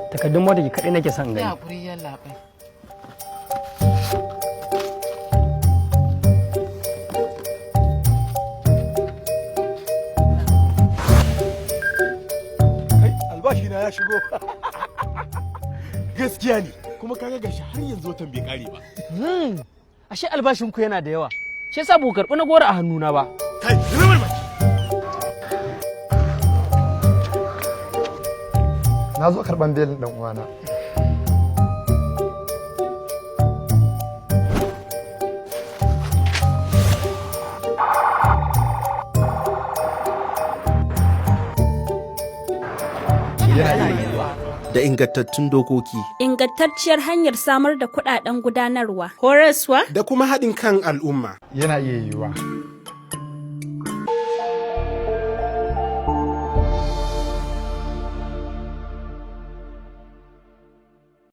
Takardun mota ki kaɗai nake son gani. Ya hakuri yalla bai. Albashi na ya shigo. Gaskiya ne, kuma kaga gashi har yanzu watan bai kare ba. Ashe albashin ku yana da yawa. Shi yasa bu karɓi na gora a hannuna ba. Kai, rubar baki. Na zo karɓan belin ɗan uwana. Da ingantattun dokoki. Ingantacciyar hanyar samar da kuɗaɗen gudanarwa. Horaswa. Da kuma haɗin kan al'umma. Yana iya yiwuwa.